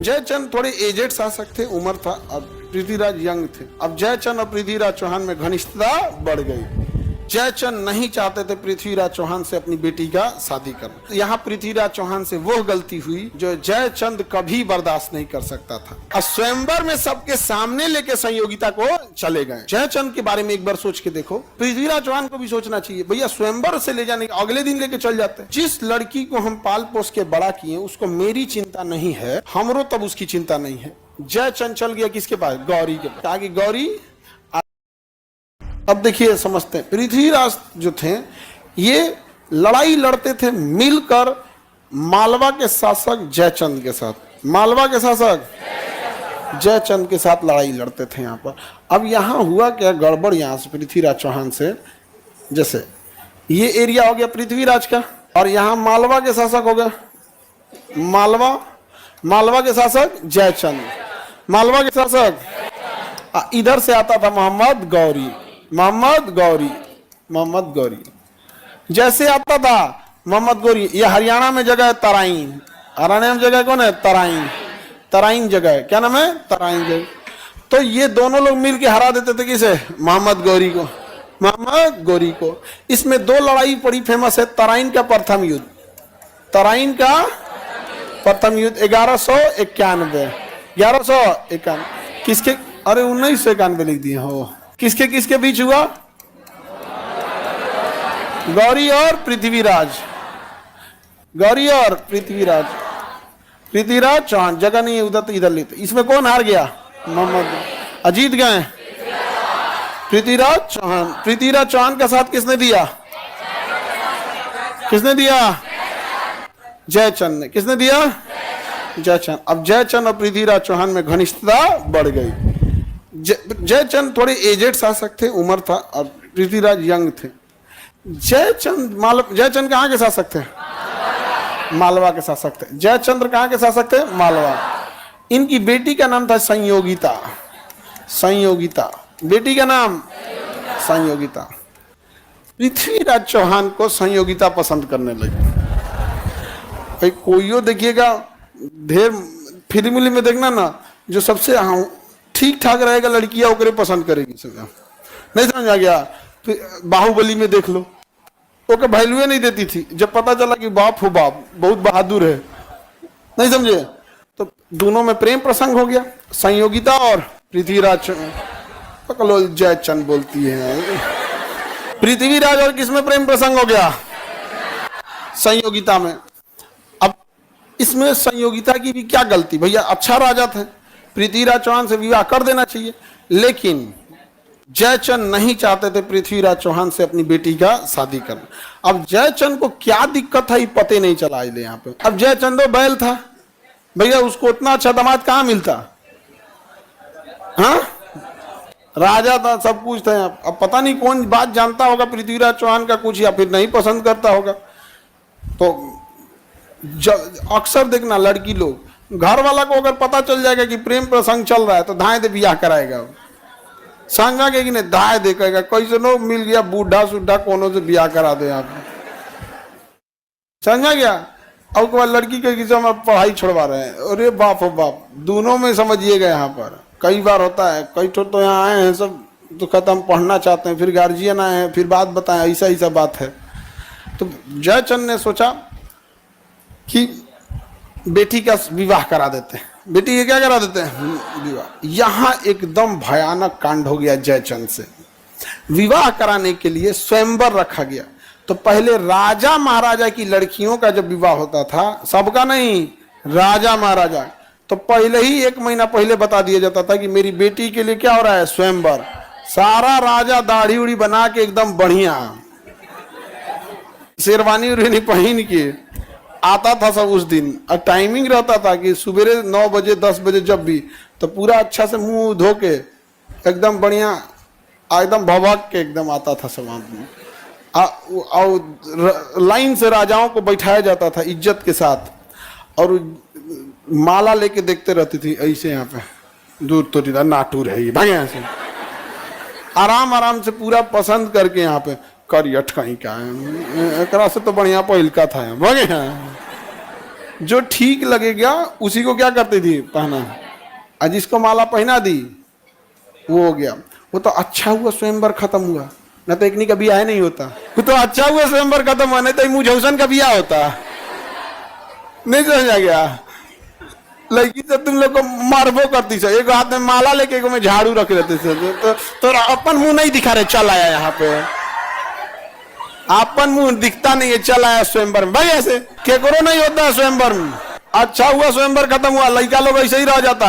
जयचंद थोड़े एजेड शासक थे, उम्र था, अब पृथ्वीराज यंग थे। अब जयचंद और पृथ्वीराज चौहान में घनिष्ठता बढ़ गई। जयचंद नहीं चाहते थे पृथ्वीराज चौहान से अपनी बेटी का शादी करना। यहाँ पृथ्वीराज चौहान से वो गलती हुई जो जयचंद कभी बर्दाश्त नहीं कर सकता था। और स्वयंवर में सबके सामने लेके संयोगिता को चले गए। जयचंद के बारे में एक बार सोच के देखो, पृथ्वीराज चौहान को भी सोचना चाहिए, भैया स्वयंवर से ले जाने अगले दिन लेके चल जाते। जिस लड़की को हम पाल पोस के बड़ा किए उसको मेरी चिंता नहीं है, हमरो तब उसकी चिंता नहीं है। जयचंद चल गया किसके पास? गौरी के पास। आगे गौरी। अब देखिए समझते हैं, पृथ्वीराज जो थे ये लड़ाई लड़ते थे मिलकर मालवा के शासक जयचंद के साथ। मालवा के शासक जयचंद के साथ लड़ाई लड़ते थे यहाँ पर। अब यहाँ हुआ क्या गड़बड़ यहाँ से पृथ्वीराज चौहान से, जैसे ये एरिया हो गया पृथ्वीराज का और यहाँ मालवा के शासक हो गया मालवा के शासक जयचंद, मालवा के शासक। इधर से आता था मोहम्मद गौरी। जैसे आता था मोहम्मद गौरी, ये हरियाणा में जगह है तराइन। हरियाणा में जगह कौन है? तराइन जगह है। क्या नाम है? तराइन जगह। तो ये दोनों लोग मिलके हरा देते थे किसे? मोहम्मद गौरी को। इसमें दो लड़ाई बड़ी फेमस है। तराइन का प्रथम युद्ध 1191। किसके? अरे 1991 लिख दिए हो। किसके बीच हुआ? गौरी और पृथ्वीराज चौहान। जगह नहीं है उधर तो इधर लेते। इसमें कौन हार गया? मोहम्मद। अजीत गए पृथ्वीराज चौहान का साथ किसने दिया? जयचंद ने। किसने दिया? जयचंद। अब जयचंद और पृथ्वीराज चौहान में घनिष्ठता बढ़ गई। जयचंद थोड़े एजेड शासक थे, उम्र था, और पृथ्वीराज यंग थे। जयचंद कहाँ के शासक थे? मालवा के शासक थे। जयचंद्र कहाँ के शासक थे? मालवा। इनकी बेटी का नाम था संयोगिता। बेटी का नाम संयोगिता। पृथ्वीराज चौहान को संयोगिता पसंद करने लगी। भाई कोईयो देखिएगा, ढेर फिल्म में देखना ना, जो सबसे ठीक ठाक रहेगा लड़कियां ओकरे पसंद करेगी। नहीं समझ आ गया? बाहुबली में देख लो, ओके वैल्यू नहीं देती थी। जब पता चला कि बाप हो बाप बहुत बहादुर है, नहीं समझे, तो दोनों में प्रेम प्रसंग हो गया। संयोगिता और पृथ्वीराज। पकड़ो, जयचंद बोलती है पृथ्वीराज और किसमें प्रेम प्रसंग हो गया? संयोगिता में। अब इसमें संयोगिता की भी क्या गलती? भैया अच्छा राजा थे, पृथ्वीराज चौहान से विवाह कर देना चाहिए। लेकिन जयचंद नहीं चाहते थे पृथ्वीराज चौहान से अपनी बेटी का शादी करना। अब जयचंद को क्या दिक्कत है पते नहीं चला यहाँ पे। अब जयचंद बैल था भैया, उसको उतना अच्छा दामाद कहाँ मिलता? हाँ, राजा था, सब कुछ था। अब पता नहीं कौन बात जानता होगा पृथ्वीराज चौहान का कुछ, या फिर नहीं पसंद करता होगा। तो अक्सर देखना लड़की लोग, घर वाला को अगर पता चल जाएगा कि प्रेम प्रसंग चल रहा है तो धाए दे बियाह कराएगा। समझा के कि नहीं? धाए दे कहेगा कैसे नो मिल गया बूढ़ा सुढ़ा कोनो से बियाह करा दो। यहाँ पे समझा गया? अब के बाद लड़की के किसी में पढ़ाई छोड़वा रहे हैं। अरे बाप हो बाप, दोनों में समझिएगा। यहाँ पर कई बार होता है, कई तो यहाँ आए हैं सब तो कहते हम पढ़ना चाहते हैं, फिर गार्जियन आए हैं, फिर बात बताएं, ऐसा बात है। तो जयचंद ने सोचा कि बेटी का विवाह करा देते हैं। बेटी के क्या करा देते हैं? विवाह। यहाँ एकदम भयानक कांड हो गया जयचंद से। विवाह कराने के लिए स्वयंवर रखा गया। तो पहले राजा महाराजा की लड़कियों का जब विवाह होता था, सबका नहीं, राजा महाराजा, तो पहले ही 1 महीना पहले बता दिया जाता था कि मेरी बेटी के लिए क्या हो रहा है? स्वयंवर। सारा राजा दाढ़ी उड़ी बना के एकदम बढ़िया शेरवानी उरवानी पहन के आता था सब उस दिन। और टाइमिंग रहता था कि सुबह 9 बजे 10 बजे जब भी, तो पूरा अच्छा से मुंह धो के एकदम बढ़िया एकदम भभक के एकदम आता था सब आदमी। और लाइन से राजाओं को बैठाया जाता था इज्जत के साथ, और माला लेके देखते रहती थी ऐसे। यहाँ पे दूर तो नाटूर है ये, भाई यहाँ से आराम से पूरा पसंद करके यहाँ पे करियट कहीं का है, एक से तो बढ़िया पहिल का था। जो ठीक लगेगा उसी को क्या करती थी, पहना। और जिसको माला पहना दी वो हो गया। वो तो अच्छा हुआ स्वयंवर खत्म हुआ, न तो एक का बियाह नहीं होता। वो तो अच्छा हुआ स्वयंवर खत्म हुआ, नहीं तो मुझौसन का बियाह होता। नहीं समझा गया? लड़की तो तुम लोग को मारबो करती से, एक हाथ में माला लेके एक में झाड़ू रख लेते थे। तो अपन मुंह नहीं दिखा रहे, चल आया यहाँ पे, अपन मुंह दिखता नहीं है, चल आया स्वयंवर में। भाई ऐसे केकरो नहीं होता है स्वयंवर में। अच्छा हुआ स्वयंवर खत्म हुआ, लड़का लोग ऐसे ही रह जाता।